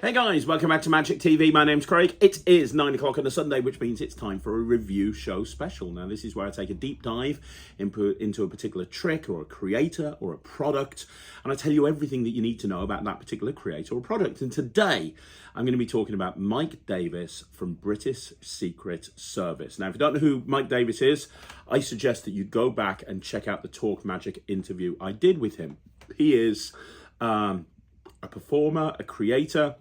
Hey guys, welcome back to Magic TV. My name's Craig. It is 9 o'clock on a Sunday, which means it's time for a review show special. Now, this is where I take a deep dive into a particular trick or a creator or a product, and I tell you everything that you need to know about that particular creator or product. And today, I'm going to be talking about Mike Davis from British Secret Service. Now, if you don't know who Mike Davis is, I suggest that you go back and check out the Talk Magic interview I did with him. He is a performer, a creator.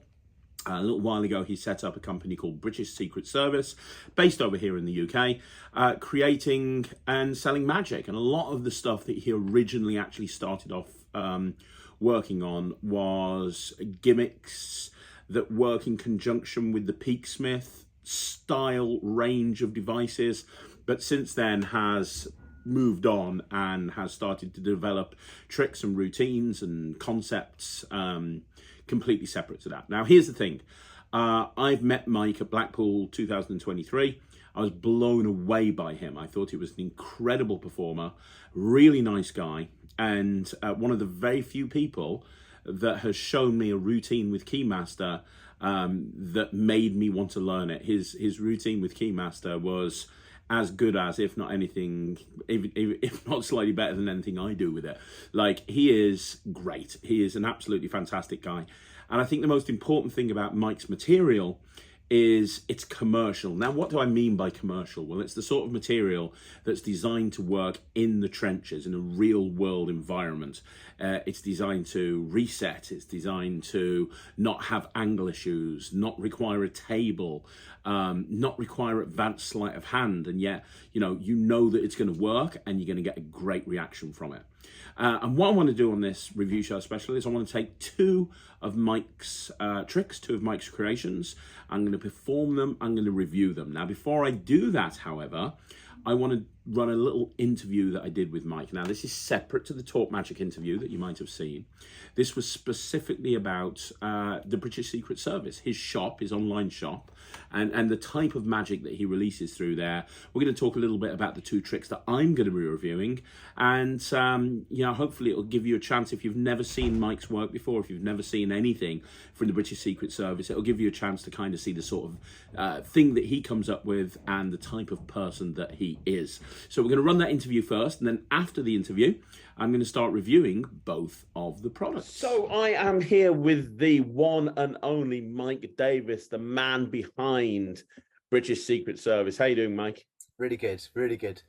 A little while ago, he set up a company called British Secret Service, based over here in the UK, creating and selling magic. And a lot of the stuff that he originally actually started off working on was gimmicks that work in conjunction with the Peaksmith style range of devices, but since then has moved on and has started to develop tricks and routines and concepts completely separate to that. Now, here's the thing. I've met Mike at Blackpool 2023. I was blown away by him. I thought he was an incredible performer, really nice guy, and one of the very few people that has shown me a routine with Keymaster that made me want to learn it. His routine with Keymaster was as good as, if not anything, if not slightly better than anything I do with it. Like, he is great. He is an absolutely fantastic guy. And I think the most important thing about Mike's material is it's commercial. Now, what do I mean by commercial? Well, it's the sort of material that's designed to work in the trenches, in a real world environment. It's designed to reset. It's designed to not have angle issues, not require a table, not require advanced sleight of hand. And yet, you know that it's going to work and you're going to get a great reaction from it. And what I want to do on this review show special is I want to take two of Mike's tricks, two of Mike's creations. I'm going to perform them. I'm going to review them. Now, before I do that, however, I want to run a little interview that I did with Mike. Now, this is separate to the Talk Magic interview that you might have seen. This was specifically about the British Secret Service, his shop, his online shop, and the type of magic that he releases through there. We're going to talk a little bit about the two tricks that I'm going to be reviewing. And, hopefully it'll give you a chance. If you've never seen Mike's work before, if you've never seen anything from the British Secret Service, it'll give you a chance to kind of see the sort of thing that he comes up with and the type of person that he is. So we're going to run that interview first, and then after the interview, I'm going to start reviewing both of the products. So I am here with the one and only Mike Davis, the man behind British Secret Service. How you doing, Mike? Really good, really good.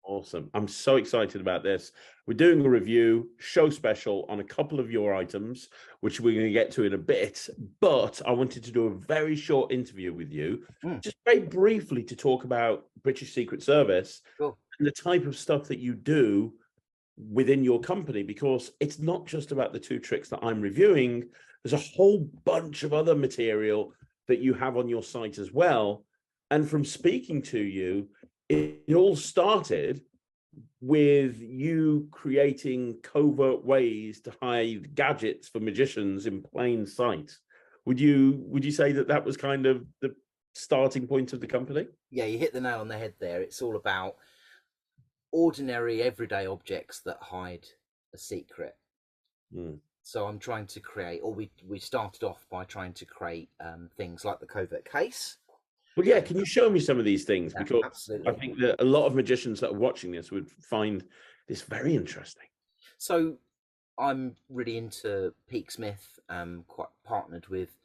Awesome. I'm so excited about this. We're doing a review show special on a couple of your items, which we're going to get to in a bit. But I wanted to do a very short interview with you, just very briefly to talk about British Secret Service and the type of stuff that you do within your company, because it's not just about the two tricks that I'm reviewing. There's a whole bunch of other material that you have on your site as well. And from speaking to you, it all started with you creating covert ways to hide gadgets for magicians in plain sight. Would you say that was kind of the starting point of the company? Yeah, you hit the nail on the head there. It's all about ordinary, everyday objects that hide a secret. So I'm trying to create, or we started off by trying to create things like the covert case. Well, yeah, can you show me some of these things? Yeah, because absolutely. I think that a lot of magicians that are watching this would find this very interesting. So I'm really into Peaksmith, quite partnered with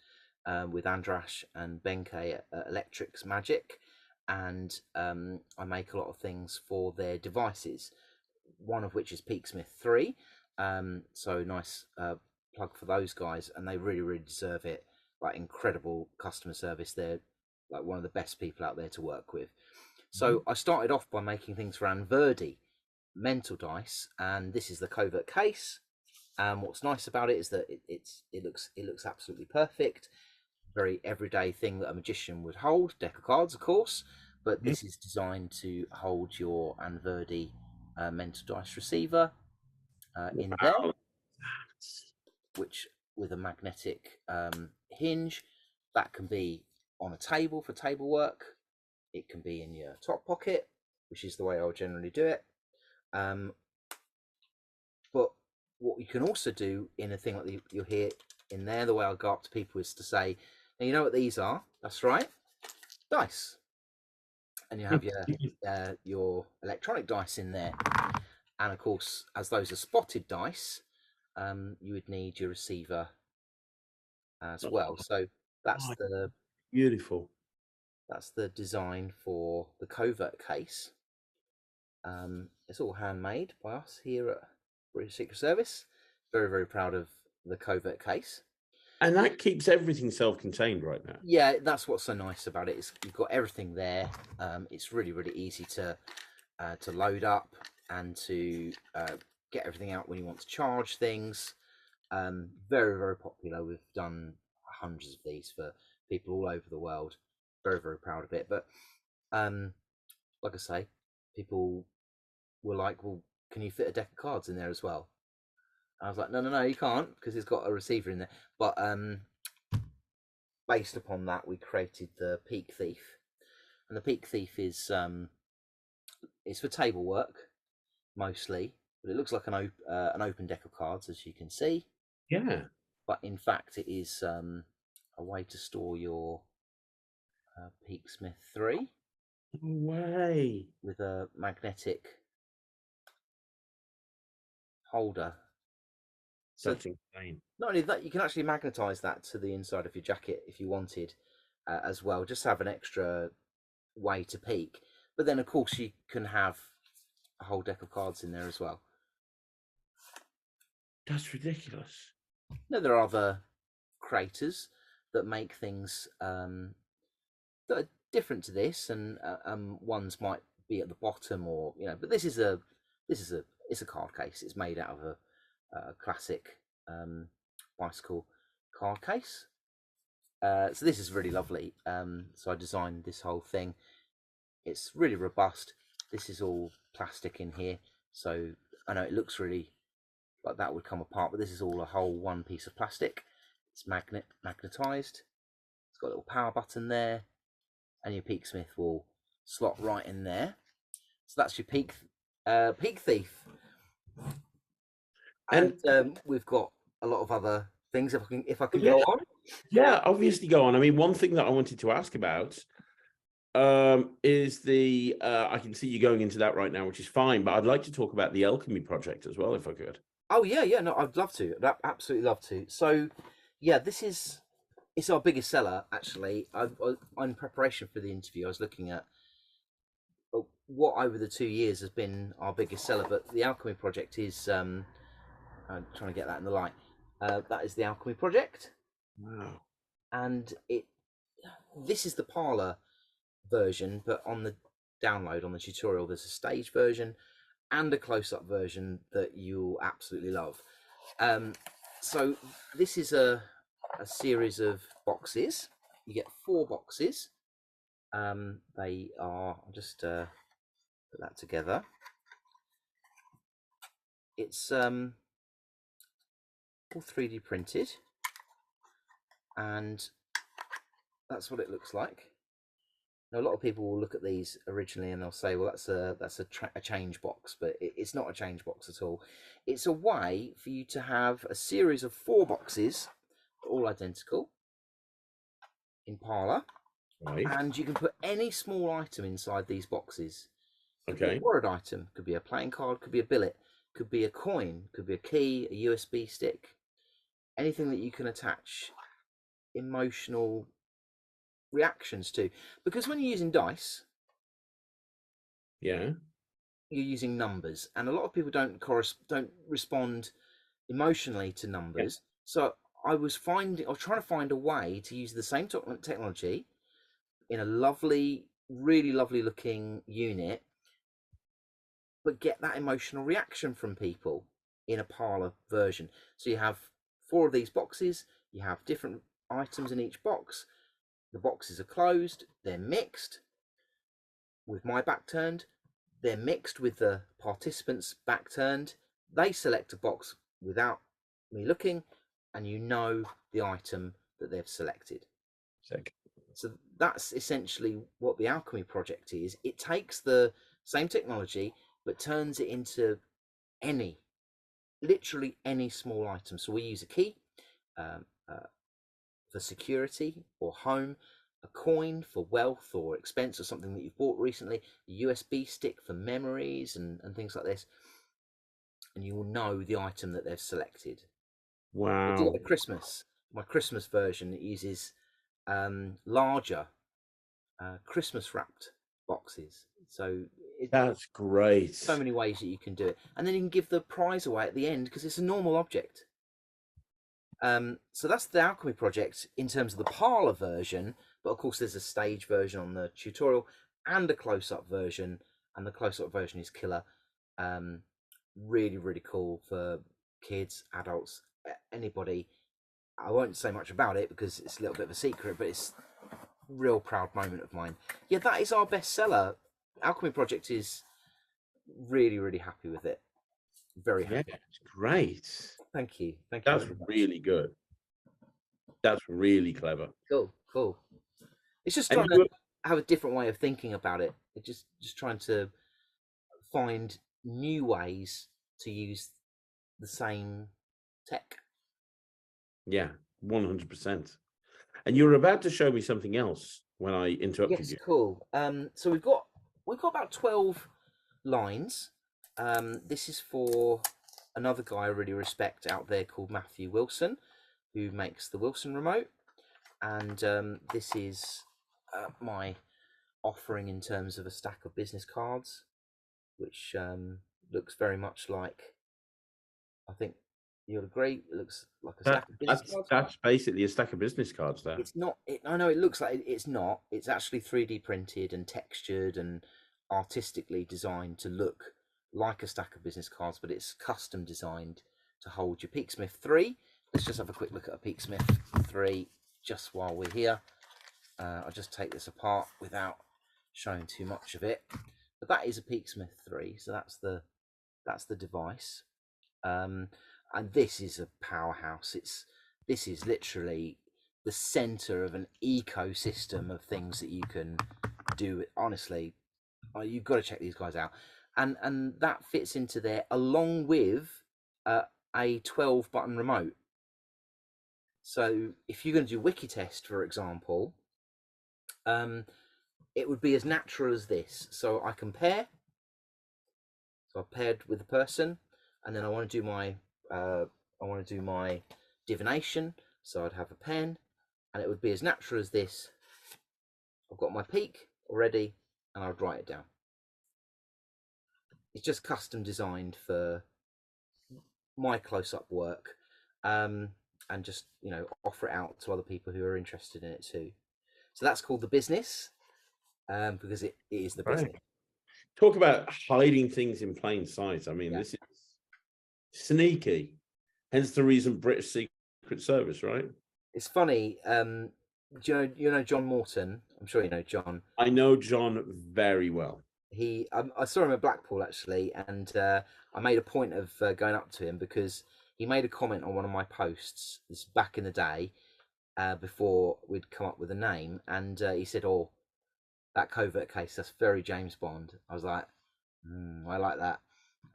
Andrash and Benke at Electrics Magic, and I make a lot of things for their devices, one of which is Peaksmith 3. So nice plug for those guys, and they really, really deserve it. Like, incredible customer service. They're like one of the best people out there to work with. So I started off by making things for Anverdi mental dice, and this is the covert case. What's nice about it is that it looks absolutely perfect. Very everyday thing that a magician would hold. Deck of cards, of course, but this is designed to hold your Anverdi mental dice receiver in there, which with a magnetic hinge that can be on a table for table work. It can be in your top pocket, which is the way I would generally do it. But what you can also do in a thing like you'll hear in there. The way I go up to people is to say, now, you know what these are? That's right, dice. And you have your electronic dice in there. And of course, as those are spotted dice, you would need your receiver as well. So that's the beautiful. That's the design for the covert case. It's all handmade by us here at British Secret Service. Very, very proud of the covert case. And that keeps everything self-contained right now. Yeah, that's what's so nice about it. Is you've got everything there. It's really, really easy to load up and to get everything out when you want to charge things. Very, very popular. We've done hundreds of these for people all over the world. Very, very proud of it. But like I say, people were like, well, can you fit a deck of cards in there as well? I was like, no, you can't, because it's got a receiver in there. But based upon that, we created the Peak Thief. And the Peak Thief is it's for table work mostly, but it looks like an open deck of cards, as you can see. Yeah. But in fact, it is a way to store your Peaksmith 3. No way. With a magnetic holder. That's insane. Not only that, you can actually magnetize that to the inside of your jacket if you wanted as well. Just have an extra way to peek. But then, of course, you can have a whole deck of cards in there as well. That's ridiculous. No, there are other creators that make things that are different to this, and ones might be at the bottom, or But this is a card case. It's made out of a classic bicycle card case. So this is really lovely. So I designed this whole thing. It's really robust. This is all plastic in here, so I know it looks really like that would come apart, but this is all a whole one piece of plastic. It's magnetized. It's got a little power button there, and your Peaksmith will slot right in there. So that's your Peak Thief. And we've got a lot of other things. If I can go on. Yeah, obviously go on. I mean, one thing that I wanted to ask about is the I can see you going into that right now, which is fine, but I'd like to talk about the alchemy project as well, if I could. Oh yeah, no, I'd love to. I'd absolutely love to. So yeah, it's our biggest seller actually. In preparation for the interview, I was looking at what over the 2 years has been our biggest seller, but the alchemy project is I'm trying to get that in the light. That is the alchemy project. Wow. And this is the parlor version, but on the download on the tutorial there's a stage version and a close-up version that you'll absolutely love. So this is a series of boxes. You get 4 boxes. They are, I'll just put that together. It's all 3D printed, and that's what it looks like. Now, a lot of people will look at these originally and they'll say, well, that's a change box, but it's not a change box at all. It's a way for you to have a series of 4 boxes, all identical, in Parlour, Right. and you can put any small item inside these boxes. Could be Okay. a borrowed item, could be a playing card, could be a billet, could be a coin, could be a key, a USB stick, anything that you can attach emotional reactions to. Because when you're using dice, Yeah. you're using numbers, and a lot of people don't respond emotionally to numbers. Yeah. So I was trying to find a way to use the same technology in a lovely, really lovely looking unit, but get that emotional reaction from people in a parlor version. So you have 4 of these boxes, you have different items in each box. The boxes are closed, they're mixed with my back turned, they're mixed with the participants' back turned. They select a box without me looking, and you know the item that they've selected. Sick. So that's essentially what the alchemy project is. It takes the same technology but turns it into literally any small item. So we use a key, for security or home, a coin for wealth or expense or something that you've bought recently, a USB stick for memories and things like this, and you will know the item that they've selected. I do it Wow. at Christmas. My Christmas version uses larger Christmas wrapped boxes. So That's great. so many ways that you can do it, and then you can give the prize away at the end because it's a normal object. So that's the Alchemy project in terms of the parlor version, but of course there's a stage version on the tutorial and a close-up version, and the close-up version is killer. Really, really cool for kids, adults, anybody. I won't say much about it because it's a little bit of a secret, but it's a real proud moment of mine. Yeah, that is our bestseller. Alchemy project is really, really happy with it. Very Yeah, happy. it's great. Thank you. Thank you That's very much. really good. That's really clever. Cool, cool. It's just And trying you to have a different way of thinking about it. It's just trying to find new ways to use the same tech. yeah, 100%. And you were about to show me something else when I interrupted Yes, you. cool. So we've got about 12 lines. This is for another guy I really respect out there called Matthew Wilson, who makes the Wilson remote, and this is my offering in terms of a stack of business cards, which looks very much like, I think you'll agree, it looks like a stack of business cards. That's basically a stack of business cards there. It's not. I know it looks like it's not. It's actually 3D printed and textured and artistically designed to look like a stack of business cards, but it's custom designed to hold your Peaksmith 3. Let's just have a quick look at a Peaksmith 3 just while we're here. I'll just take this apart without showing too much of it. But that is a Peaksmith 3, so that's the device. And this is a powerhouse. This is literally the center of an ecosystem of things that you can do. Honestly, you've got to check these guys out, and that fits into there along with a 12 button remote. So if you're going to do wiki test, for example, it would be as natural as this. So I can pair. So I've paired with a person, and then I want to do my divination. So I'd have a pen, and it would be as natural as this. I've got my peak already, and I'd write it down. It's just custom designed for my close-up work, and just offer it out to other people who are interested in it too. So that's called the business, because it is the business. Talk about hiding things in plain sight. I mean, this is sneaky. Hence the reason British Secret Service, right? It's funny. Do you know John Morton? I'm sure you know John. I know John very well. I saw him at Blackpool actually, and I made a point of going up to him because he made a comment on one of my posts. This back in the day, before we'd come up with a name, and he said, "Oh, that covert case, that's very James Bond." I was like, I like that,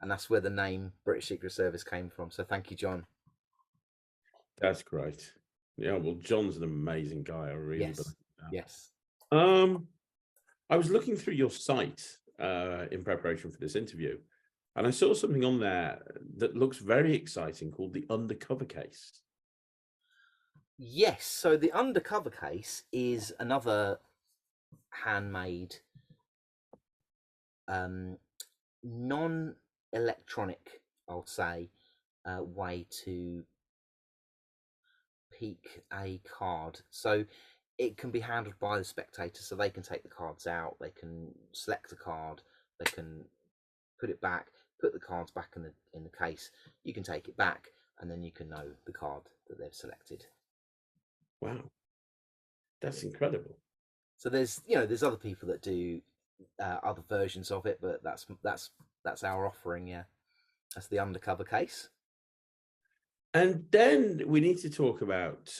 and that's where the name British Secret Service came from. So thank you, John. That's great. Yeah, well, John's an amazing guy. I really believe that. Yes. I was looking through your site in preparation for this interview, and I saw something on there that looks very exciting called the undercover case. Yes. So the undercover case is another handmade, non-electronic, I'll say, way to peek a card. So it can be handled by the spectator, so they can take the cards out, they can select a card, they can put it back, put the cards back in the case. You can take it back, and then you can know the card that they've selected. Wow, that's incredible. So there's other people that do other versions of it, but that's our offering. Yeah, that's the undercover case. And then we need to talk about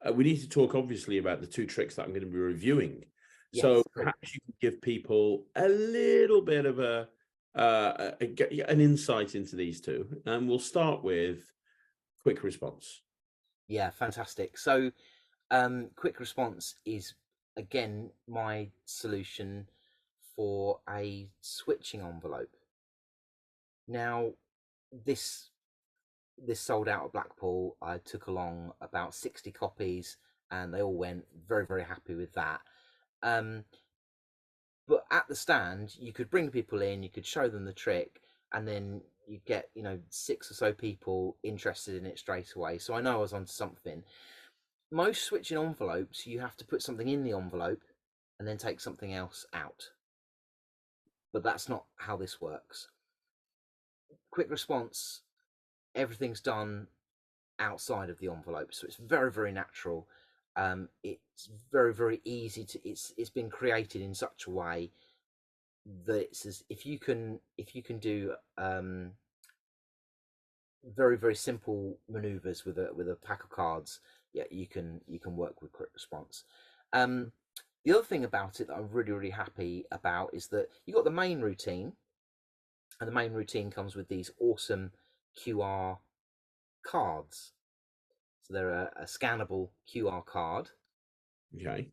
obviously about the two tricks that I'm going to be reviewing. Yes, so cool. Perhaps you can give people a little bit of an insight into these two, and we'll start with quick response. Yeah, fantastic. So, quick response is again my solution for a switching envelope. Now, this this sold out at Blackpool. I took along about 60 copies, and they all went very, very happy with that. Um, but at the stand, you could bring people in, you could show them the trick, and then you get, you know, six or so people interested in it straight away. So I know I was onto something. Most switching envelopes, you have to put something in the envelope and then take something else out. But that's not how this works. Quick response, everything's done outside of the envelope, so it's very, very natural. It's very, very easy to. It's been created in such a way that it's as if you can do very, very simple maneuvers with a pack of cards. Yeah, you can work with quick response. Um, the other thing about it that I'm really, really happy about is that you got the main routine, and the main routine comes with these awesome QR cards. So they're a scannable QR card, Okay.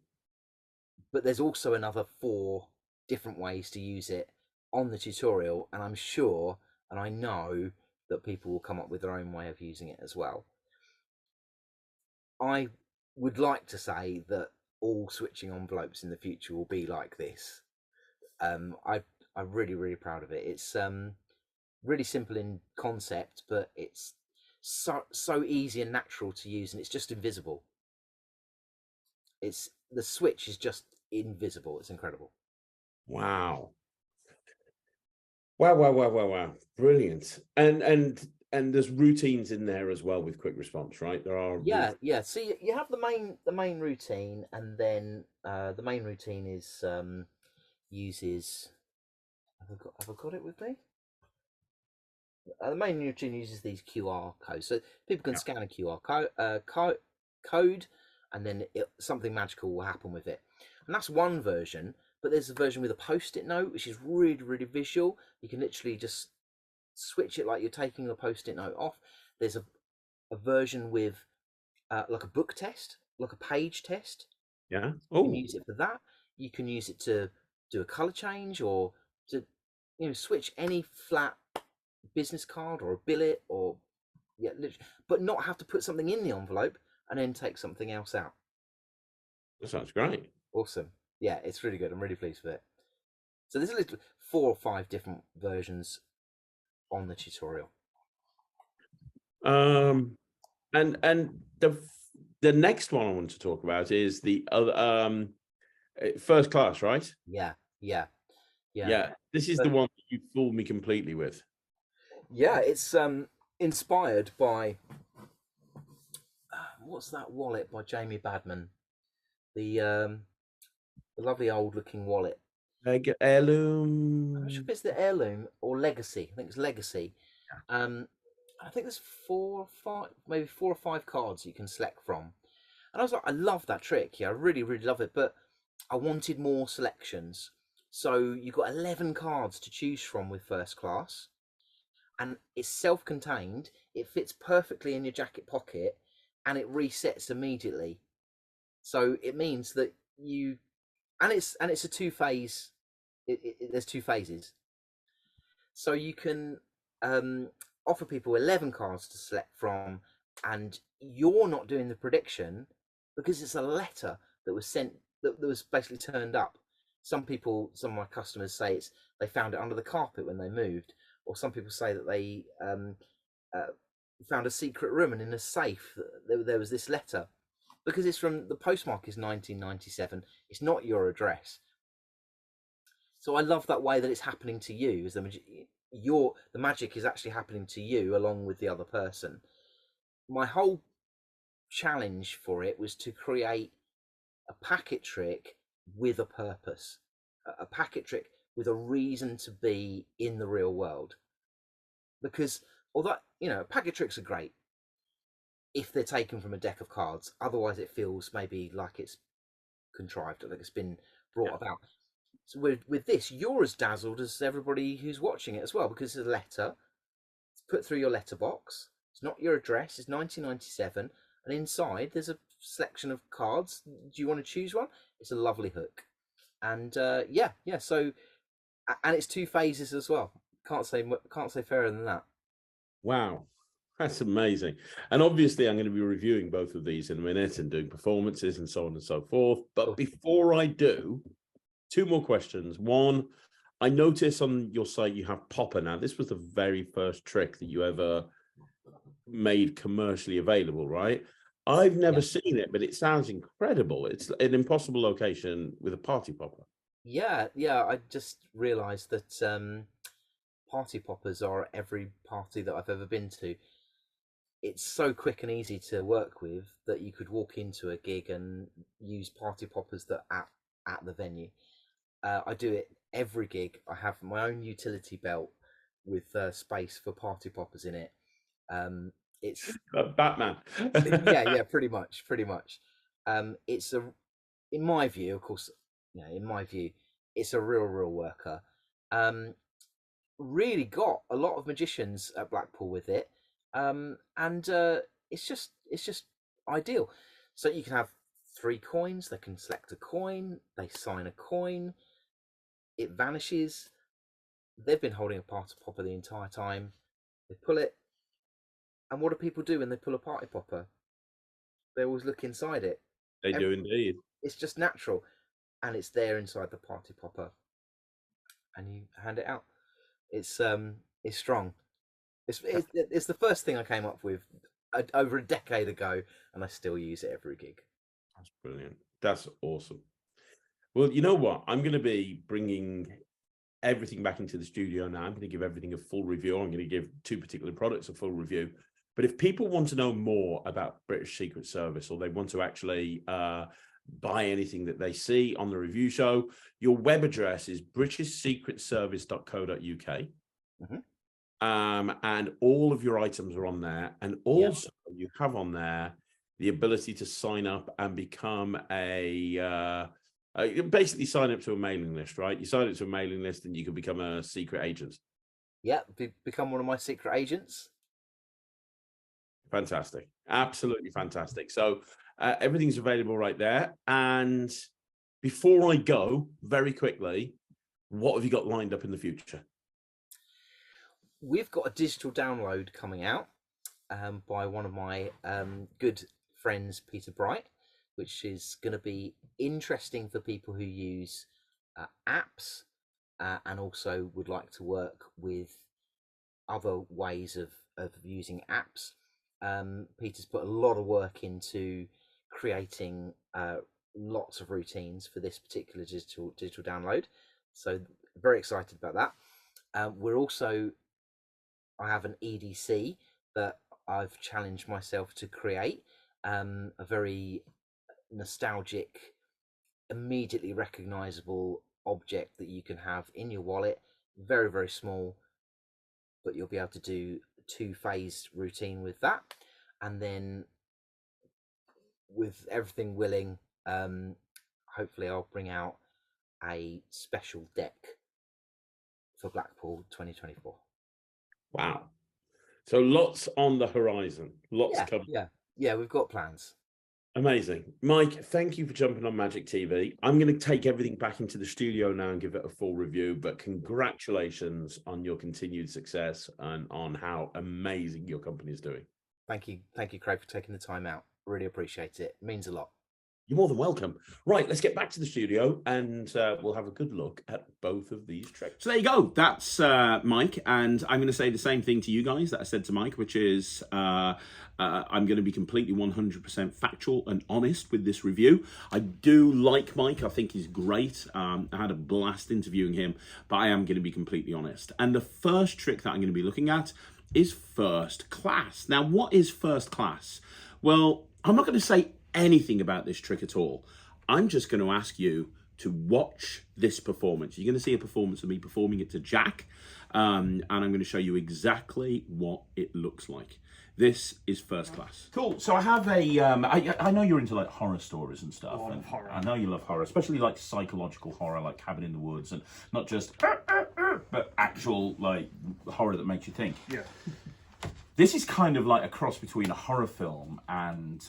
but there's also another four different ways to use it on the tutorial, and I'm sure and I know that people will come up with their own way of using it as well. I would like to say that all switching envelopes in the future will be like this. I'm really, really proud of it. It's really simple in concept, but it's so easy and natural to use, and it's just invisible. It's the switch is just invisible. It's incredible. Wow. Wow, wow, wow, wow, wow. Brilliant. And there's routines in there as well with quick response, right? There are Yeah, yeah. So you have the main routine, and then the main routine is uses. Have I got it with me? The main routine uses these QR codes, so people can Yeah. scan a code, and then something magical will happen with it. And that's one version. But there's a version with a post-it note, which is really, really visual. You can literally just switch it like you're taking the post-it note off. There's a version with like a book test, like a page test. Yeah. You can Oh, use it for that. You can use it to do a color change, or to switch any flat business card or a billet, or yeah, literally, but not have to put something in the envelope and then take something else out. that sounds great. Awesome. Yeah, it's really good. I'm really pleased with it. So there's a little 4 or 5 different versions on the tutorial. Um, and the next one I want to talk about is the other first class, right? Yeah, yeah, yeah. Yeah. This is the So one that you fooled me completely with. yeah, it's inspired by what's that wallet by Jamie Badman? The lovely old looking wallet. I'm not sure Heirloom. if it's the heirloom or legacy. I think it's legacy. Um, I think there's 4 or 5, maybe 4 or 5 cards you can select from. And I was like, I love that trick. Yeah, I really, really love it. But I wanted more selections. So you've got 11 cards to choose from with first class. And it's self-contained. It fits perfectly in your jacket pocket, and it resets immediately. So it means that you and it's a two-phase. There's 2 phases. So you can offer people 11 cards to select from, and you're not doing the prediction because it's a letter that was sent, that was basically turned up. Some of my customers say they found it under the carpet when they moved, or some people say that they uh, found a secret room, and in a safe there was this letter, because it's from the postmark is 1997. It's not your address. So I love that way that it's happening to you. Is the magic is actually happening to you along with the other person. My whole challenge for it was to create a packet trick with a purpose, a packet trick with a reason to be in the real world. Because although packet tricks are great if they're taken from a deck of cards, otherwise it feels maybe like it's contrived, or like it's been brought about. So with this, you're as dazzled as everybody who's watching it as well, because it's a letter. It's put through your letterbox. It's not your address. It's 1997. and inside there's a selection of cards. Do you want to choose one? It's a lovely hook, and yeah. So, and it's 2 phases as well. Can't say fairer than that. Wow, that's amazing. And obviously, I'm going to be reviewing both of these in a minute and doing performances and so on and so forth. But Cool. before I do, 2 more questions. One, I notice on your site you have Popper now. This was the very first trick that you ever made commercially available, right? I've never seen it, but it sounds incredible. It's an impossible location with a party popper. Yeah. I just realised that party poppers are at every party that I've ever been to. It's so quick and easy to work with that you could walk into a gig and use party poppers that at the venue. I do it every gig. I have my own utility belt with space for party poppers in it. It's Batman. yeah, pretty much. It's in my view, of course, in my view, it's a real worker. Really got a lot of magicians at Blackpool with it, and it's just ideal. So you can have 3 coins. They can select a coin. They sign a coin. It vanishes. They've been holding a party popper the entire time. They pull it, and what do people do when they pull a party popper? They always look inside it. They do indeed. It's just natural, and it's there inside the party popper, and you hand it out. It's strong. It's the first thing I came up with over a decade ago, and I still use it every gig. That's brilliant. That's awesome. Well, you know what? I'm going to be bringing everything back into the studio now. I'm going to give everything a full review. I'm going to give 2 particular products a full review. But if people want to know more about British Secret Service, or they want to actually buy anything that they see on the review show, your web address is britishsecretservice.co.uk. And all of your items are on there. And also you have on there the ability to sign up and become basically sign up to a mailing list, right? You sign up to a mailing list and you can become a secret agent. Yeah, become one of my secret agents. Fantastic. Absolutely fantastic. So everything's available right there. And before I go, very quickly, what have you got lined up in the future? We've got a digital download coming out by one of my good friends, Peter Bright, which is going to be interesting for people who use apps and also would like to work with other ways of using apps. Peter's put a lot of work into creating lots of routines for this particular digital download, so very excited about that. I have an EDC that I've challenged myself to create, a very nostalgic, immediately recognizable object that you can have in your wallet, very small, but you'll be able to do 2-phased routine with that. And then with everything willing, hopefully I'll bring out a special deck for Blackpool 2024. Wow. So lots on the horizon. Lots coming. Yeah, we've got plans. Amazing. Mike, thank you for jumping on Magic TV. I'm going to take everything back into the studio now and give it a full review, but congratulations on your continued success and on how amazing your company is doing. Thank you, Craig, for taking the time out. Really appreciate it. It means a lot. You're more than welcome. Right, let's get back to the studio and we'll have a good look at both of these tricks. So there you go. That's Mike. And I'm going to say the same thing to you guys that I said to Mike, which is I'm going to be completely 100% factual and honest with this review. I do like Mike. I think he's great. I had a blast interviewing him, but I am going to be completely honest. And the first trick that I'm going to be looking at is first class. Now, what is first class? Well, I'm not going to say anything about this trick at all. I'm just going to ask you to watch this performance. You're going to see a performance of me performing it to Jack, and I'm going to show you exactly what it looks like. This is first class. Cool. So I have a, I know you're into like horror stories and stuff. And horror. I know you love horror, especially like psychological horror, like Cabin in the Woods, and not just, but actual like horror that makes you think. Yeah. This is kind of like a cross between a horror film and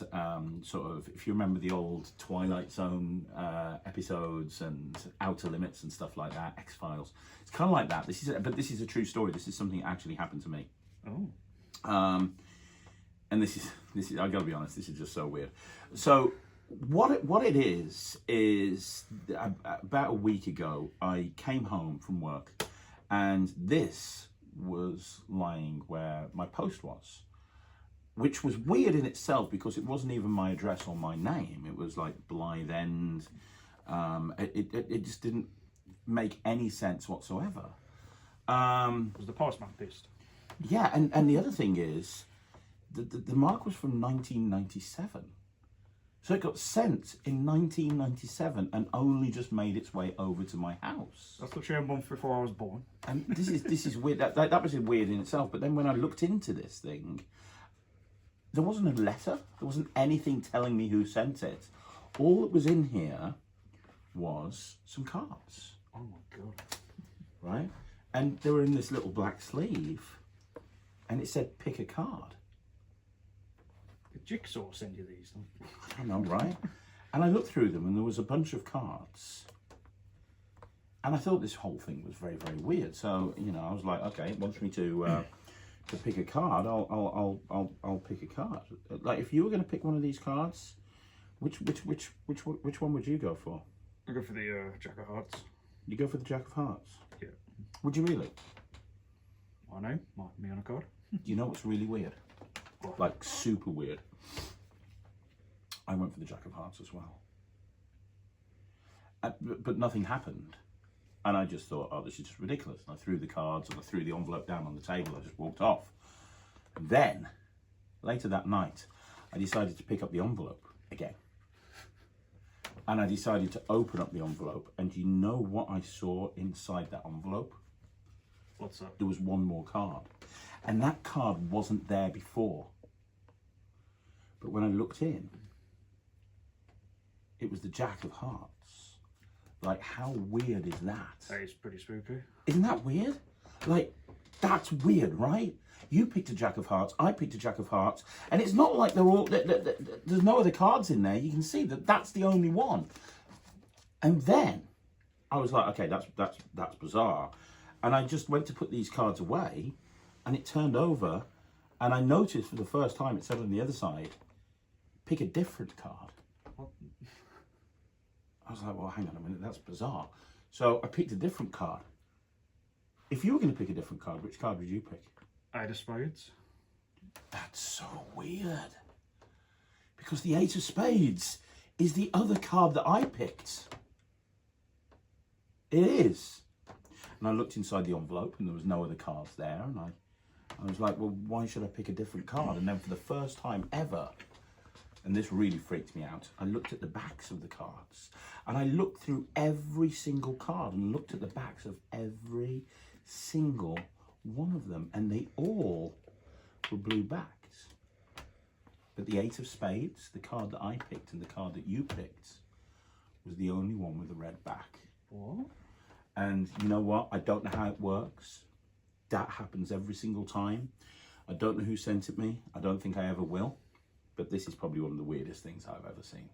sort of, if you remember the old Twilight Zone episodes and Outer Limits and stuff like that, X-Files. It's kind of like that. But this is a true story. This is something that actually happened to me. Oh. And this is I gotta be honest, this is just so weird. So what it is about a week ago, I came home from work, and this was lying where my post was, which was weird in itself because it wasn't even my address or my name. It was like Blythe End. It just didn't make any sense whatsoever. Was the postman pissed? Yeah, and the other thing is, the mark was from 1997. So it got sent in 1997 and only just made its way over to my house. That's literally a month before I was born. And this is weird. That was weird in itself. But then when I looked into this thing, there wasn't a letter. There wasn't anything telling me who sent it. All that was in here was some cards. Oh my god. Right? And they were in this little black sleeve. And it said, pick a card. The Jigsaw send you these? I don't know, right? And I looked through them and there was a bunch of cards. And I thought this whole thing was very, very weird. So, you know, I was like, okay, it wants me to pick a card. I'll pick a card. Like, if you were going to pick one of these cards, which one would you go for? I go for the Jack of Hearts. You go for the Jack of Hearts? Yeah. Would you really? My name, mark me on a card. Do you know what's really weird? What? Like, super weird. I went for the Jack of Hearts as well. But nothing happened. And I just thought, oh, this is just ridiculous. And I threw the cards and I threw the envelope down on the table. I just walked off. And then, later that night, I decided to pick up the envelope again. And I decided to open up the envelope. And do you know what I saw inside that envelope? What's that? There was one more card. And that card wasn't there before. But when I looked in, it was the Jack of Hearts. Like, how weird is that? That is pretty spooky. Isn't that weird? Like, that's weird, right? You picked a Jack of Hearts, I picked a Jack of Hearts, and it's not like they're all, there's no other cards in there. You can see that that's the only one. And then I was like, okay, that's bizarre. And I just went to put these cards away, and it turned over, and I noticed for the first time it said on the other side, pick a different card. What? I was like, well, hang on a minute, that's bizarre. So I picked a different card. If you were going to pick a different card, which card would you pick? Eight of Spades. That's so weird. Because the Eight of Spades is the other card that I picked. It is. And I looked inside the envelope and there was no other cards there. And I was like, well, why should I pick a different card? And then for the first time ever, and this really freaked me out, I looked at the backs of the cards. And I looked through every single card and looked at the backs of every single one of them. And they all were blue backs. But the Eight of Spades, the card that I picked and the card that you picked, was the only one with a red back. What? And you know what? I don't know how it works. That happens every single time. I don't know who sent it me. I don't think I ever will. But this is probably one of the weirdest things I've ever seen.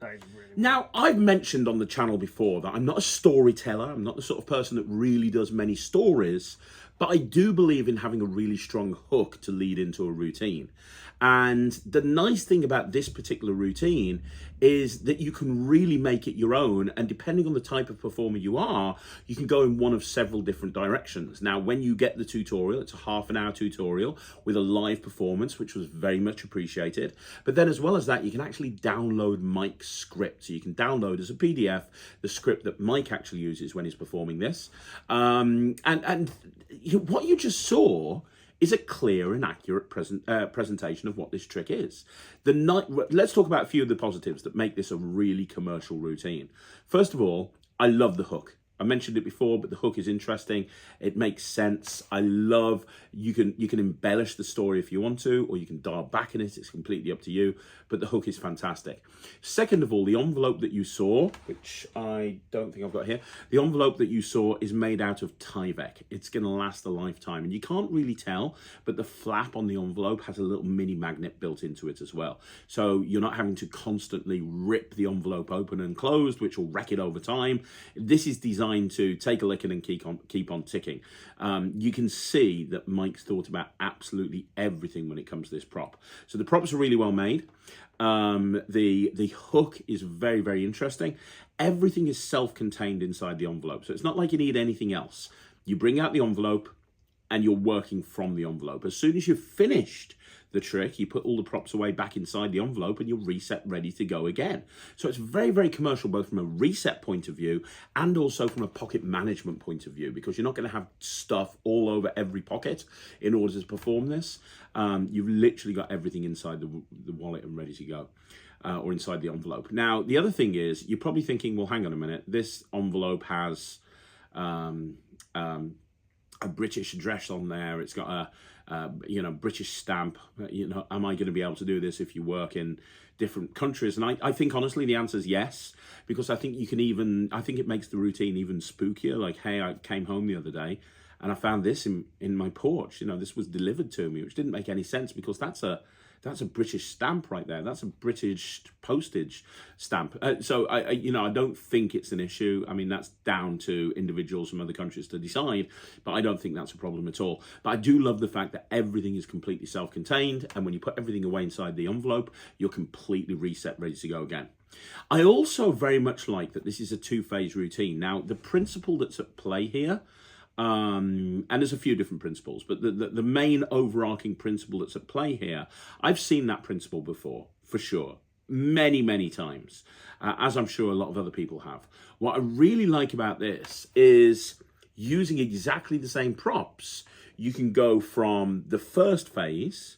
That is really weird. Now, I've mentioned on the channel before that I'm not a storyteller. I'm not the sort of person that really does many stories. But I do believe in having a really strong hook to lead into a routine. And the nice thing about this particular routine is that you can really make it your own. And depending on the type of performer you are, you can go in one of several different directions. Now, when you get the tutorial, it's a half-an-hour tutorial with a live performance, which was very much appreciated. But then as well as that, you can actually download Mike's script. So you can download as a PDF the script that Mike actually uses when he's performing this. What you just saw is a clear and accurate presentation of what this trick is. Let's talk about a few of the positives that make this a really commercial routine. First of all, I love the hook. I mentioned it before, but the hook is interesting. It makes sense. I love, you can embellish the story if you want to, or you can dial back in it. It's completely up to you, but the hook is fantastic. Second of all, the envelope that you saw, which I don't think I've got here, the envelope that you saw is made out of Tyvek. It's going to last a lifetime, and you can't really tell, but the flap on the envelope has a little mini magnet built into it as well. So you're not having to constantly rip the envelope open and closed, which will wreck it over time. This is designed to take a licking and keep on ticking. You can see that Mike's thought about absolutely everything when it comes to this prop. So the props are really well made. The hook is very, very interesting. Everything is self-contained inside the envelope, so it's not like you need anything else. You bring out the envelope and you're working from the envelope. As soon as you've finished the trick, you put all the props away back inside the envelope and you're reset, ready to go again. So it's very, very commercial, both from a reset point of view and also from a pocket management point of view, because you're not going to have stuff all over every pocket in order to perform this. You've literally got everything inside the wallet and ready to go. Or inside the envelope. Now, the other thing is, you're probably thinking, well, hang on a minute, this envelope has a British address on there. It's got a British stamp. Am I going to be able to do this if you work in different countries? And I think honestly the answer is yes, because I think it makes the routine even spookier. Like, hey, I came home the other day and I found this in my porch. This was delivered to me, which didn't make any sense, because that's a British stamp right there. That's a British postage stamp. So I don't think it's an issue. I mean, that's down to individuals from other countries to decide, but I don't think that's a problem at all. But I do love the fact that everything is completely self-contained, and when you put everything away inside the envelope, you're completely reset, ready to go again. I also very much like that this is a two-phase routine. Now, the principle that's at play here, and there's a few different principles, but the main overarching principle that's at play here, I've seen that principle before, for sure, many, many times, as I'm sure a lot of other people have. What I really like about this is using exactly the same props. You can go from the first phase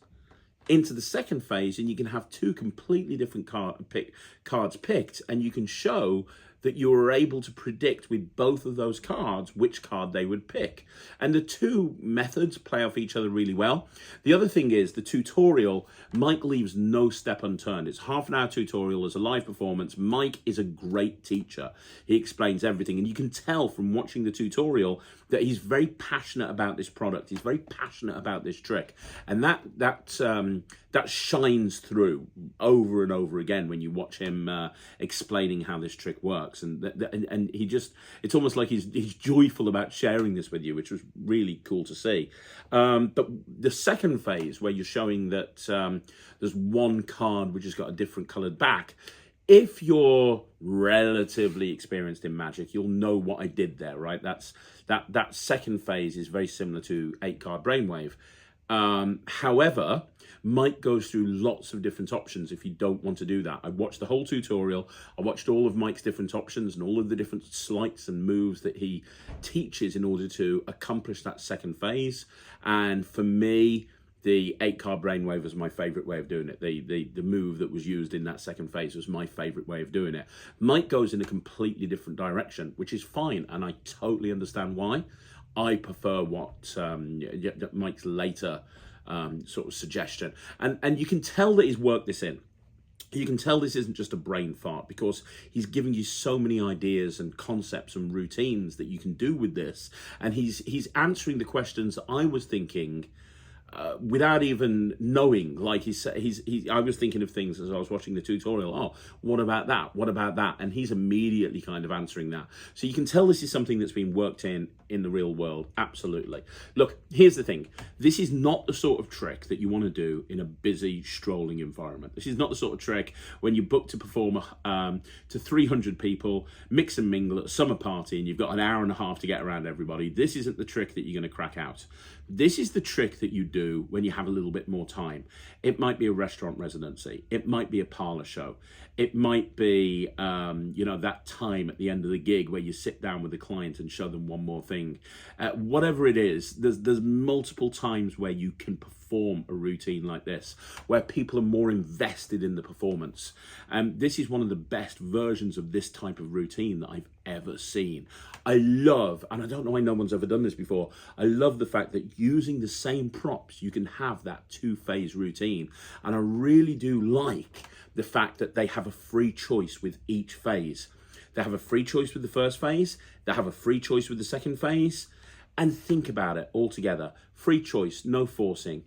into the second phase, and you can have two completely different cards picked, and you can show that you were able to predict with both of those cards which card they would pick. And the two methods play off each other really well. The other thing is the tutorial, Mike leaves no step unturned. It's half an hour tutorial as a live performance. Mike is a great teacher. He explains everything, and you can tell from watching the tutorial that he's very passionate about this product. He's very passionate about this trick. And that shines through over and over again when you watch him explaining how this trick works. And he just, it's almost like he's joyful about sharing this with you, which was really cool to see. But the second phase, where you're showing that there's one card which has got a different colored back, if you're relatively experienced in Magic, you'll know what I did there, right? That second phase is very similar to 8-card Brainwave. However, Mike goes through lots of different options if you don't want to do that. I watched the whole tutorial. I watched all of Mike's different options and all of the different sleights and moves that he teaches in order to accomplish that second phase. And for me, the 8-card Brainwave was my favorite way of doing it. The move that was used in that second phase was my favorite way of doing it. Mike goes in a completely different direction, which is fine, and I totally understand why. I prefer what Mike's later sort of suggestion. And you can tell that he's worked this in. You can tell this isn't just a brain fart, because he's giving you so many ideas and concepts and routines that you can do with this. And he's answering the questions that I was thinking without even knowing. Like I was thinking of things as I was watching the tutorial. Oh, what about that? What about that? And he's immediately kind of answering that. So you can tell this is something that's been worked in the real world. Absolutely. Look, here's the thing. This is not the sort of trick that you want to do in a busy, strolling environment. This is not the sort of trick when you book to perform to 300 people, mix and mingle at a summer party, and you've got an hour and a half to get around everybody. This isn't the trick that you're going to crack out. This is the trick that you do when you have a little bit more time. It might be a restaurant residency. It might be a parlor show. It might be, that time at the end of the gig where you sit down with the client and show them one more thing. Whatever it is, there's multiple times where you can perform a routine like this, where people are more invested in the performance. This is one of the best versions of this type of routine that I've ever seen. I love, and I don't know why no one's ever done this before, I love the fact that using the same props, you can have that 2-phase routine. And I really do like the fact that they have a free choice with each phase. They have a free choice with the first phase, they have a free choice with the second phase, and think about it all together. Free choice, no forcing.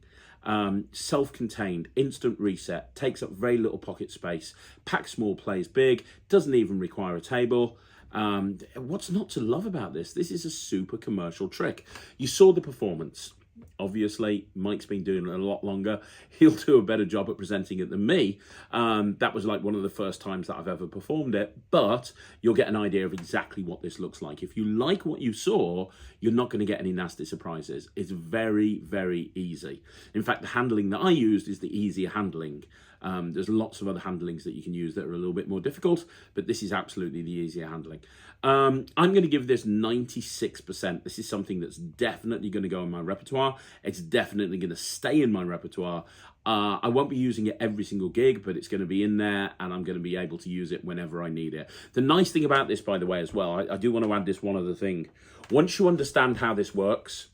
Self-contained, instant reset, takes up very little pocket space, packs small, plays big, doesn't even require a table. What's not to love about this? This is a super commercial trick. You saw the performance. Obviously, Mike's been doing it a lot longer. He'll do a better job at presenting it than me. That was like one of the first times that I've ever performed it, but you'll get an idea of exactly what this looks like. If you like what you saw, you're not going to get any nasty surprises. It's very, very easy. In fact, the handling that I used is the easier handling. There's lots of other handlings that you can use that are a little bit more difficult, but this is absolutely the easier handling. I'm going to give this 96%. This is something that's definitely going to go in my repertoire. It's definitely going to stay in my repertoire. I won't be using it every single gig, but it's going to be in there, and I'm going to be able to use it whenever I need it. The nice thing about this, by the way, as well, I do want to add this one other thing. Once you understand how this works,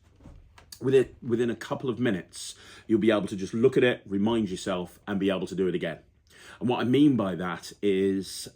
within a couple of minutes, you'll be able to just look at it, remind yourself, and be able to do it again. And what I mean by that is,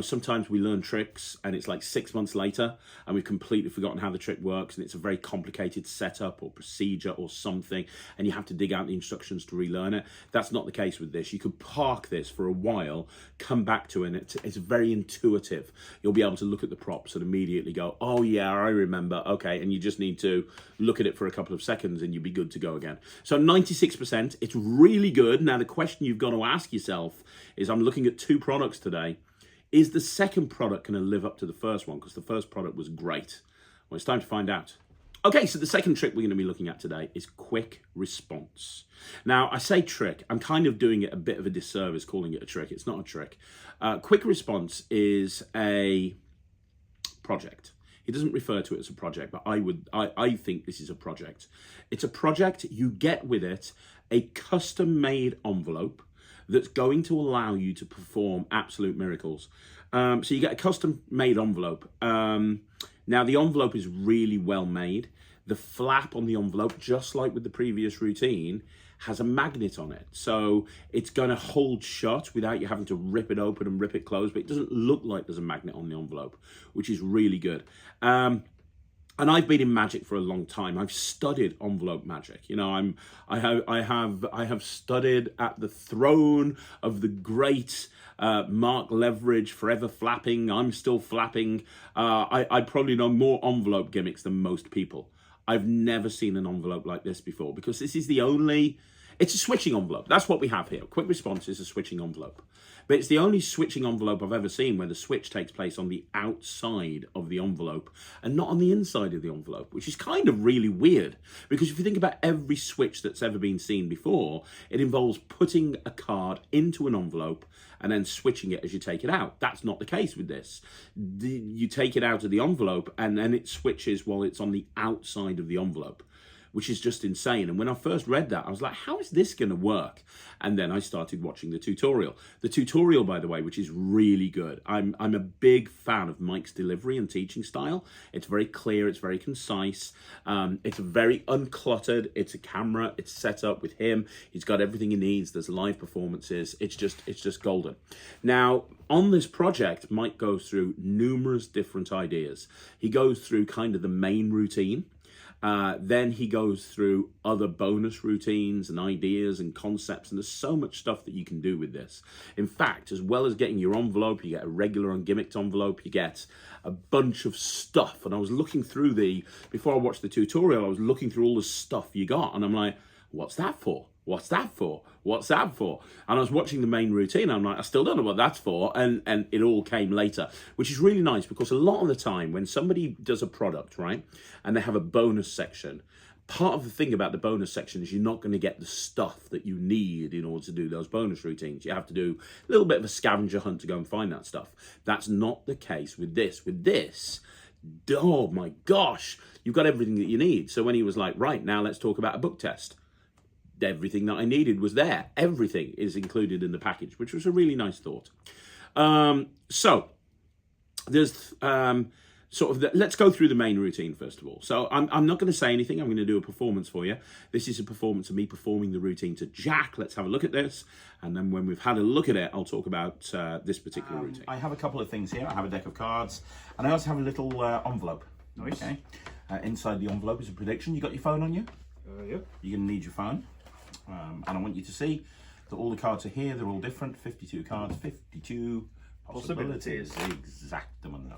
sometimes we learn tricks and it's like 6 months later and we've completely forgotten how the trick works, and it's a very complicated setup or procedure or something, and you have to dig out the instructions to relearn it. That's not the case with this. You could park this for a while, come back to it, and it's very intuitive. You'll be able to look at the props and immediately go, oh yeah, I remember, okay, and you just need to look at it for a couple of seconds and you'll be good to go again. So 96%, it's really good. Now the question you've got to ask yourself is, I'm looking at 2 products today. Is the second product going to live up to the first one? Because the first product was great. Well, it's time to find out. Okay, so the second trick we're going to be looking at today is quick response. Now, I say trick. I'm kind of doing it a bit of a disservice calling it a trick. It's not a trick. Quick response is a project. He doesn't refer to it as a project, but I think this is a project. It's a project. You get with it a custom-made envelope that's going to allow you to perform absolute miracles. So you get a custom-made envelope. Now, the envelope is really well made. The flap on the envelope, just like with the previous routine, has a magnet on it. So it's going to hold shut without you having to rip it open and rip it closed, but it doesn't look like there's a magnet on the envelope, which is really good. And I've been in magic for a long time. I've studied envelope magic. You know, I have studied at the throne of the great Mark Leverage, forever flapping. I'm still flapping. I probably know more envelope gimmicks than most people. I've never seen an envelope like this before, because this is the only. It's a switching envelope. That's what we have here. Quick response is a switching envelope. But it's the only switching envelope I've ever seen where the switch takes place on the outside of the envelope and not on the inside of the envelope, which is kind of really weird. Because if you think about every switch that's ever been seen before, it involves putting a card into an envelope and then switching it as you take it out. That's not the case with this. You take it out of the envelope and then it switches while it's on the outside of the envelope, which is just insane. And when I first read that, I was like, how is this going to work? And then I started watching the tutorial. The tutorial, by the way, which is really good. I'm a big fan of Mike's delivery and teaching style. It's very clear. It's very concise. It's very uncluttered. It's a camera. It's set up with him. He's got everything he needs. There's live performances. It's just golden. Now, on this project, Mike goes through numerous different ideas. He goes through kind of the main routine. Then he goes through other bonus routines and ideas and concepts, and there's so much stuff that you can do with this. In fact, as well as getting your envelope, you get a regular ungimmicked envelope, you get a bunch of stuff. And I was looking through before I watched the tutorial, I was looking through all the stuff you got, and I'm like, what's that for? What's that for? What's that for? And I was watching the main routine. I'm like, I still don't know what that's for. And it all came later, which is really nice, because a lot of the time when somebody does a product, right, and they have a bonus section, part of the thing about the bonus section is you're not going to get the stuff that you need in order to do those bonus routines. You have to do a little bit of a scavenger hunt to go and find that stuff. That's not the case with this. With this, oh my gosh, you've got everything that you need. So when he was like, right, now let's talk about a book test, everything that I needed was there. Everything is included in the package, which was a really nice thought. So there's sort of let's go through the main routine first of all. So I'm not going to say anything. I'm going to do a performance for you. This is a performance of me performing the routine to Jack. Let's have a look at this, and then when we've had a look at it, I'll talk about this particular routine. I have a couple of things here. I have a deck of cards, and I also have a little envelope. Nice. Okay. Inside the envelope is a prediction. You got your phone on you? Yep. You're going to need your phone, and I want you to see that all the cards are here. They're all different. 52 cards, 52 possibilities. Exactamundo.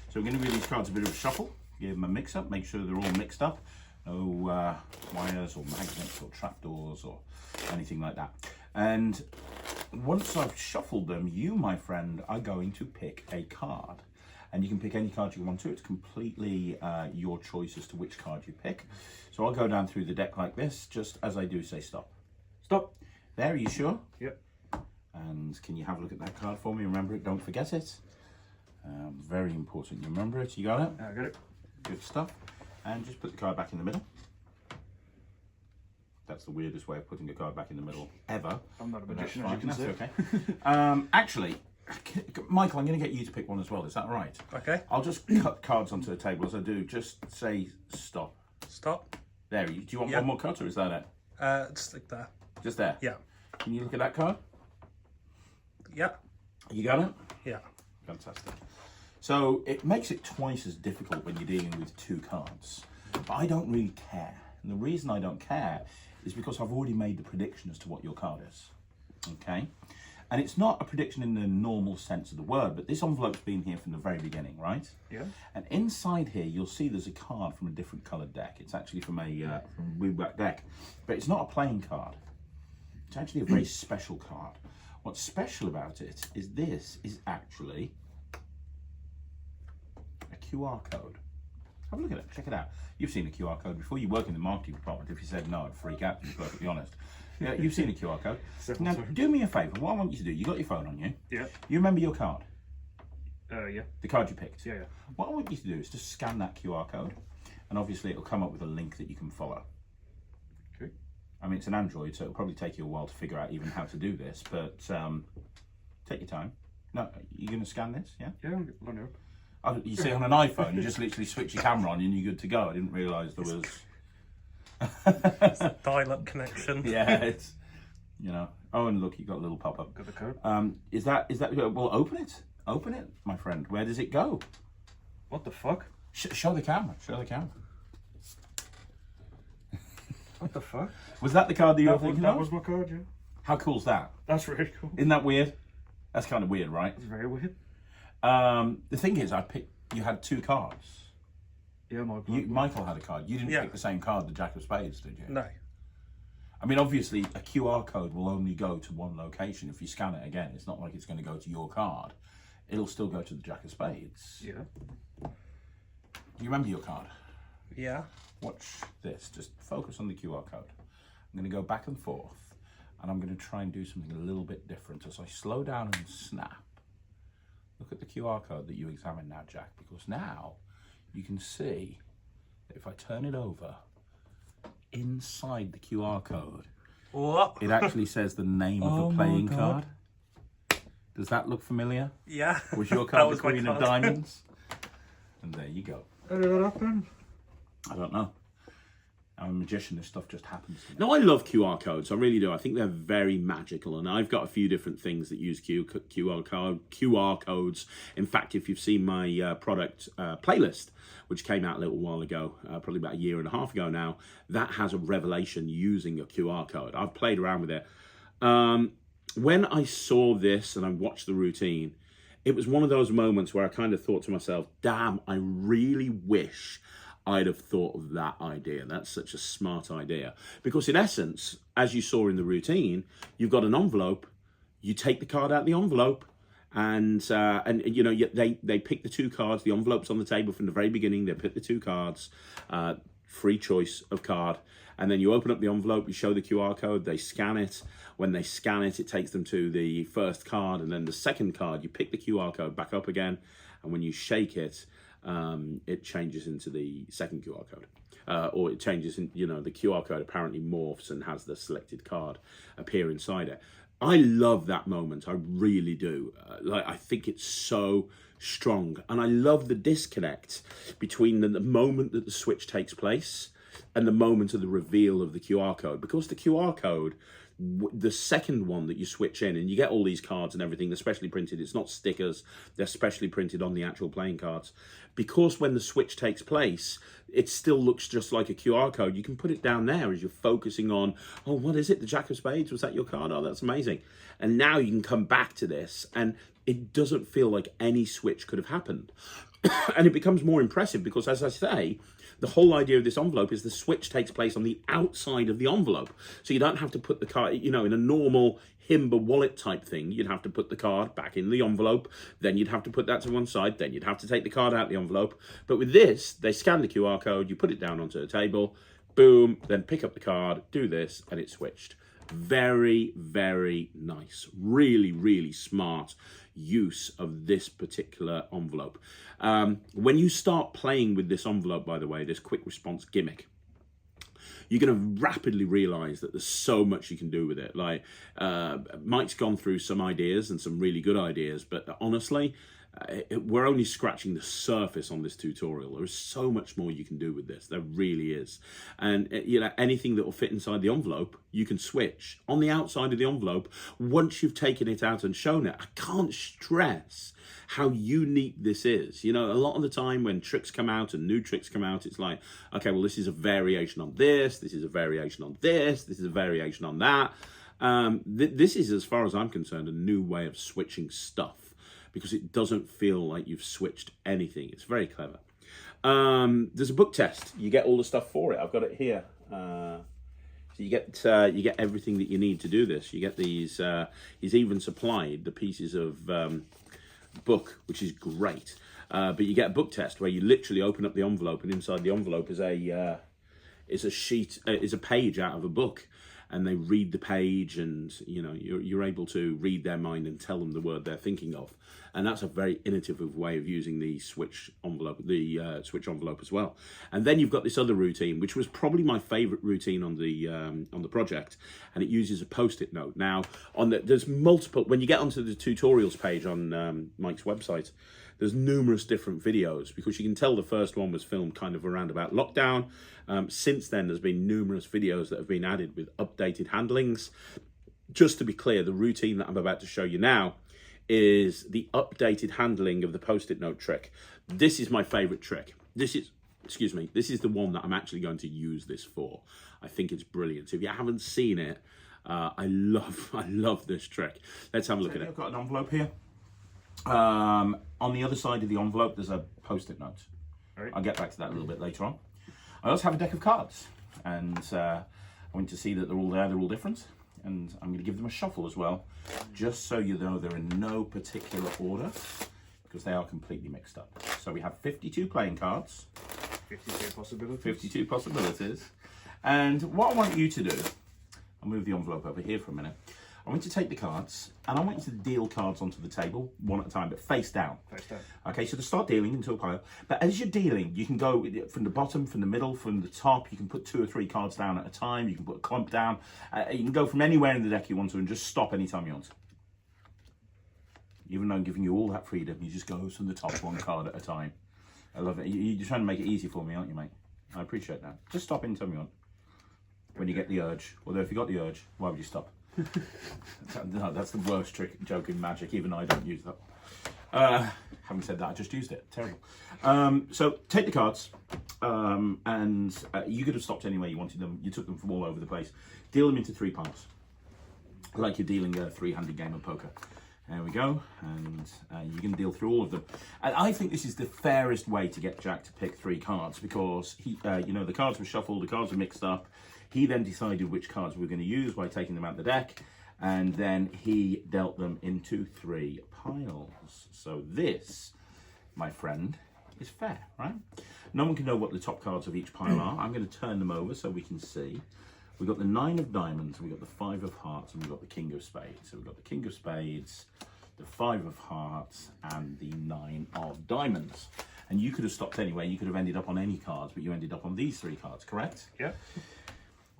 So we're going to give these cards a bit of a shuffle, give them a mix up, make sure they're all mixed up. No wires or magnets or trapdoors or anything like that. And once I've shuffled them, you, my friend, are going to pick a card. And you can pick any card you want to. It's completely your choice as to which card you pick. So I'll go down through the deck like this. Just as I do, say stop. Stop. There, are you sure? Yep. And can you have a look at that card for me? Remember it, don't forget it. Very important you remember it. You got it? I got it. Good stuff. And just put the card back in the middle. That's the weirdest way of putting a card back in the middle ever. I'm not a But magician, that's as you fine. can That's see. okay. Actually, Michael, I'm going to get you to pick one as well. Is that right? Okay. I'll just cut cards onto the table as I do. Just say stop. Stop. There. Do you want Yeah. one more cut, or is that it? Just like that. Just there. Yeah. Can you look at that card? Yeah. You got it? Yeah. Fantastic. So it makes it twice as difficult when you're dealing with two cards. But I don't really care. And the reason I don't care is because I've already made the prediction as to what your card is. Okay? And it's not a prediction in the normal sense of the word, but this envelope's been here from the very beginning, right? Yeah. And inside here, you'll see there's a card from a different coloured deck. It's actually from a blue-black deck. But it's not a plain card. It's actually a very special card. What's special about it is this is actually a QR code. Have a look at it, check it out. You've seen a QR code before. You work in the marketing department. If you said no, I'd freak out, to be perfectly honest. Yeah, you've seen a QR code. Now, do me a favour. What I want you to do, you got your phone on you. Yeah. You remember your card? Yeah. The card you picked? Yeah, yeah. What I want you to do is just scan that QR code, and obviously it'll come up with a link that you can follow. Okay. I mean, it's an Android, so it'll probably take you a while to figure out even how to do this, but take your time. No, you're going to scan this, yeah? Yeah, I'm on it. Oh, you see, on an iPhone, you just literally switch your camera on and you're good to go. I didn't realise there was... Dial-up connection. Yeah, it's, you know. Oh, and look, you got a little pop-up. Got the code. Is that, well, open it. Open it, my friend. Where does it go? What the fuck? Show the camera. Show the camera. What the fuck? Was that the card that you were thinking That of? was my card, yeah. How cool's that? That's really cool. Isn't that weird? That's kind of weird, right? It's very weird. The thing is, you had two cards. Yeah, Michael had a card. You didn't Yeah. pick the same card, the Jack of Spades, did you? No. I mean, obviously, a QR code will only go to one location. If you scan it again, it's not like it's going to go to your card. It'll still go to the Jack of Spades. Yeah. You remember your card? Yeah. Watch this. Just focus on the QR code. I'm going to go back and forth, and I'm going to try and do something a little bit different. As I slow down and snap, look at the QR code that you examined now, Jack, because now you can see that if I turn it over, inside the QR code, What? it actually says the name of the playing card. Does that look familiar? Yeah. Was your That card the was my Queen of card. Diamonds? And there you go. How did that happen? I don't know. I'm a magician, this stuff just happens to me. No, I love QR codes, I really do. I think they're very magical, and I've got a few different things that use QR codes. In fact, if you've seen my product playlist, which came out a little while ago, probably about a year and a half ago now, that has a revelation using a QR code. I've played around with it. When I saw this and I watched the routine, it was one of those moments where I kind of thought to myself, damn, I really wish I'd have thought of that idea. That's such a smart idea. Because in essence, as you saw in the routine, you've got an envelope, you take the card out of the envelope, and you know, they pick the two cards, the envelope's on the table from the very beginning, they pick the two cards, free choice of card, and then you open up the envelope, you show the QR code, they scan it. When they scan it, it takes them to the first card, and then the second card, you pick the QR code back up again, and when you shake it, it changes into the second QR code. Or it changes, in, you know, the QR code apparently morphs and has the selected card appear inside it. I love that moment. I really do. I think it's so strong, and I love the disconnect between the moment that the switch takes place and the moment of the reveal of the QR code, because the QR code, the second one that you switch in, and you get all these cards and everything, they're specially printed. It's not stickers, they're specially printed on the actual playing cards. Because when the switch takes place, it still looks just like a QR code. You can put it down there as you're focusing on, oh, what is it? The Jack of Spades? Was that your card? Oh, that's amazing. And now you can come back to this, and it doesn't feel like any switch could have happened. And it becomes more impressive because, as I say, the whole idea of this envelope is the switch takes place on the outside of the envelope. So you don't have to put the card, in a normal Himba wallet type thing, you'd have to put the card back in the envelope, then you'd have to put that to one side, then you'd have to take the card out of the envelope. But with this, they scan the QR code, you put it down onto the table, boom, then pick up the card, do this, and it's switched. Very, very nice. Really, really smart use of this particular envelope. When you start playing with this envelope, by the way, this quick response gimmick, you're going to rapidly realize that there's so much you can do with it. Mike's gone through some ideas and some really good ideas, but honestly, we're only scratching the surface on this tutorial. There's so much more you can do with this. There really is. And anything that will fit inside the envelope, you can switch on the outside of the envelope once you've taken it out and shown it. I can't stress how unique this is. A lot of the time when tricks come out and new tricks come out, it's like, okay, well, this is a variation on this is a variation on this is a variation on that. This is, as far as I'm concerned, a new way of switching stuff, because it doesn't feel like you've switched anything. It's very clever. There's a book test. You get all the stuff for it. I've got it here. So you get everything that you need to do this. You get these. He's even supplied the pieces of book, which is great. But you get a book test where you literally open up the envelope, and inside the envelope is a page out of a book. And they read the page, and you're able to read their mind and tell them the word they're thinking of. And that's a very innovative way of using the switch envelope, as well. And then you've got this other routine, which was probably my favorite routine on the project, and it uses a post-it note. Now, there's multiple. When you get onto the tutorials page on Mike's website, there's numerous different videos, because you can tell the first one was filmed kind of around about lockdown. Since then, there's been numerous videos that have been added with updated handlings. Just to be clear, the routine that I'm about to show you now is the updated handling of the post-it note trick. This is my favorite trick. This is the one that I'm actually going to use this for. I think it's brilliant. So if you haven't seen it, I love this trick. Let's have a look at it. I've got an envelope here. On the other side of the envelope, there's a post-it note. Right. I'll get back to that a little bit later on. I also have a deck of cards, and I want to see that they're all there, they're all different, and I'm going to give them a shuffle as well, just so you know they're in no particular order, because they are completely mixed up. So we have 52 playing cards. 52 possibilities. 52 possibilities. And what I want you to do, I'll move the envelope over here for a minute. I want you to take the cards, and I want you to deal cards onto the table, one at a time, but face down. Face down. Okay, so to start dealing into a pile. But as you're dealing, you can go from the bottom, from the middle, from the top. You can put 2 or 3 cards down at a time. You can put a clump down. You can go from anywhere in the deck you want to, and just stop anytime you want to. Even though I'm giving you all that freedom, you just go from the top, 1 card at a time. I love it. You're trying to make it easy for me, aren't you, mate? I appreciate that. Just stop anytime you want. When you get the urge. Although if you got the urge, why would you stop? No, that's the worst joke in Magic. Even I don't use that. Having said that, I just used it. Terrible. So take the cards, and you could have stopped anywhere you wanted them. You took them from all over the place. Deal them into 3 piles, like you're dealing a 3-handed game of poker. There we go, and you can deal through all of them. And I think this is the fairest way to get Jack to pick 3 cards, because he, the cards were shuffled, the cards were mixed up. He then decided which cards we were going to use by taking them out the deck, and then he dealt them into 3 piles. So this, my friend, is fair, right? No one can know what the top cards of each pile are. I'm going to turn them over so we can see. We've got the 9 of diamonds, we've got the 5 of hearts, and we've got the king of spades. So we've got the king of spades, the 5 of hearts, and the 9 of diamonds. And you could have stopped anyway. You could have ended up on any cards, but you ended up on these 3 cards, correct? Yeah.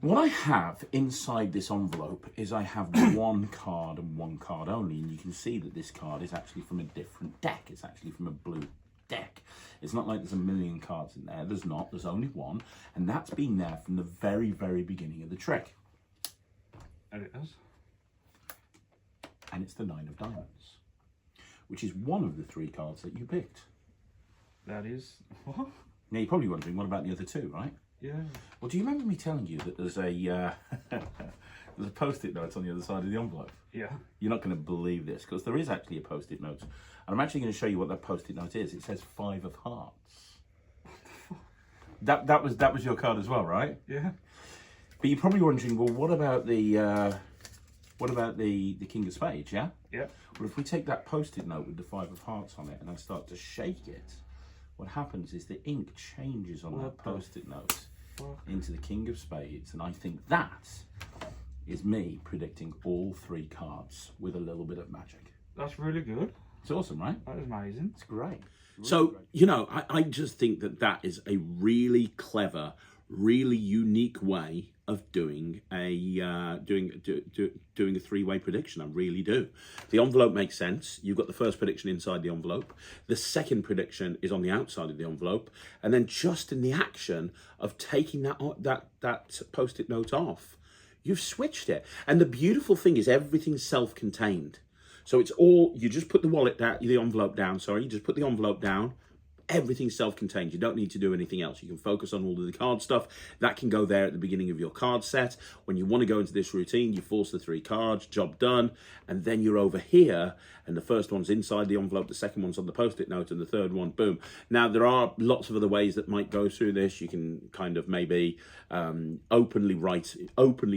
What I have inside this envelope is I have one card and one card only, and you can see that this card is actually from a different deck. It's actually from a blue deck. It's not like there's a million cards in there. There's not. There's only one, and that's been there from the very, very beginning of the trick. And it does. And it's the 9 of Diamonds, which is one of the 3 cards that you picked. That is what? Now you're probably wondering, what about the other 2, right? Yeah. Well, do you remember me telling you that there's a there's a post-it note on the other side of the envelope? Yeah. You're not going to believe this, because there is actually a post-it note. And I'm actually going to show you what that post-it note is. It says 5 of Hearts. That was your card as well, right? Yeah. But you're probably wondering, well, what about the King of Spades, yeah? Yeah. Well, if we take that post-it note with the 5 of Hearts on it and I start to shake it, what happens is the ink changes on that post-it note into the King of Spades, and I think that is me predicting all 3 cards with a little bit of magic. That's really good. It's awesome, right? That is amazing. It's great. So, you know, I just think that is a really clever, really unique way of doing a doing a 3-way prediction. I really do. The envelope makes sense. You've got the first prediction inside the envelope. The second prediction is on the outside of the envelope, and then just in the action of taking that post-it note off, you've switched it. And the beautiful thing is everything's self-contained. So it's all, you just put the wallet down, the envelope down, sorry, you just put the envelope down. Everything's self-contained. You don't need to do anything else. You can focus on all of the card stuff. That can go there at the beginning of your card set. When you want to go into this routine, you force the 3 cards, job done, and then you're over here, and the first one's inside the envelope, the second one's on the post-it note, and the third one, boom. Now, there are lots of other ways that might go through this. You can kind of maybe openly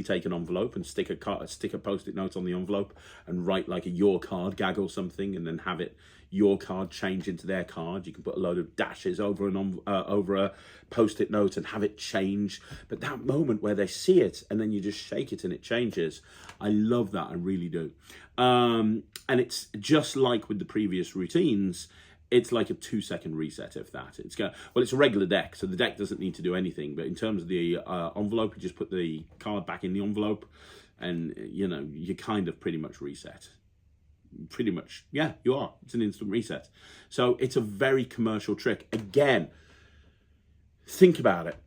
take an envelope and stick a post-it note on the envelope and write like a your card gag or something, and then have it your card change into their card. You can put a load of dashes over over a post-it note and have it change. But that moment where they see it and then you just shake it and it changes, I love that. I really do. And it's just like with the previous routines. It's like a 2-second reset, if that. It's a regular deck, so the deck doesn't need to do anything. But in terms of the envelope, you just put the card back in the envelope, and you know, you kind of pretty much reset. Pretty much, yeah, you are. It's an instant reset. So it's a very commercial trick. Again, think about it.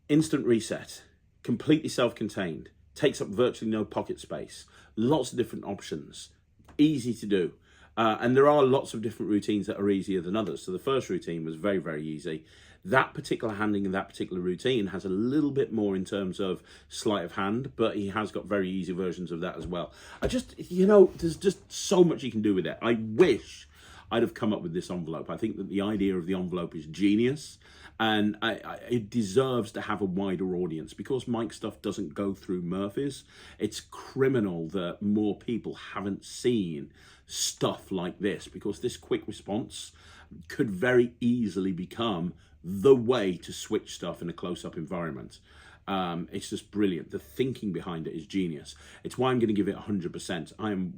Instant reset, completely self-contained, takes up virtually no pocket space, lots of different options, easy to do. And there are lots of different routines that are easier than others. So the first routine was very, very easy. That particular handing and that particular routine has a little bit more in terms of sleight of hand, but he has got very easy versions of that as well. You know, there's just so much you can do with it. I wish I'd have come up with this envelope. I think that the idea of the envelope is genius, and it deserves to have a wider audience. Because Mike's stuff doesn't go through Murphy's, it's criminal that more people haven't seen stuff like this, because this quick response could very easily become the way to switch stuff in a close-up environment. It's just brilliant. The thinking behind it is genius. It's why I'm going to give it 100%. I am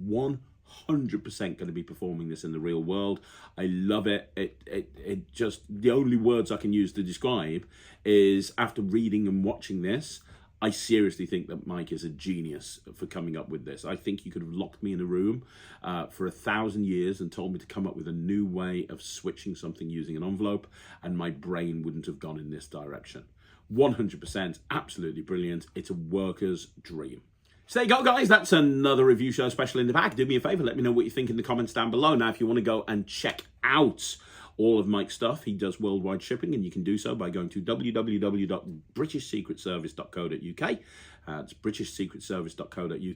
100% going to be performing this in the real world. I love it. It just, the only words I can use to describe is, after reading and watching this, I seriously think that Mike is a genius for coming up with this. I think you could have locked me in a room for 1,000 years and told me to come up with a new way of switching something using an envelope, and my brain wouldn't have gone in this direction. 100%, absolutely brilliant. It's a worker's dream. So there you go, guys. That's another review show special in the bag. Do me a favor, let me know what you think in the comments down below. Now, if you want to go and check out all of Mike's stuff, he does worldwide shipping, and you can do so by going to www.britishsecretservice.co.uk. It's britishsecretservice.co.uk. You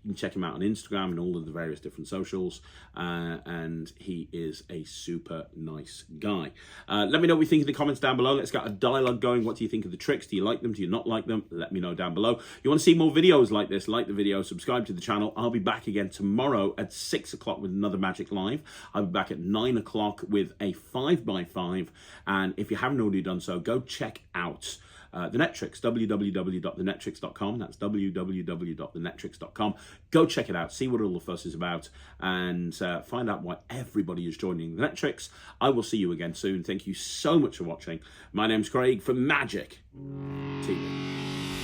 can check him out on Instagram and all of the various different socials, and he is a super nice guy. Let me know what you think in the comments down below. Let's get a dialogue going. What do you think of the tricks? Do you like them? Do you not like them? Let me know down below. You want to see more videos like this? Like the video, subscribe to the channel. I'll be back again tomorrow at 6 o'clock with another Magic Live. I'll be back at 9 o'clock with a 5x5, and if you haven't already done so, go check out the Netrix, www.thenetrix.com. That's www.thenetrix.com. Go check it out, see what all the fuss is about, and find out why everybody is joining the Netrix. I will see you again soon. Thank you so much for watching. My name's Craig from Magic TV.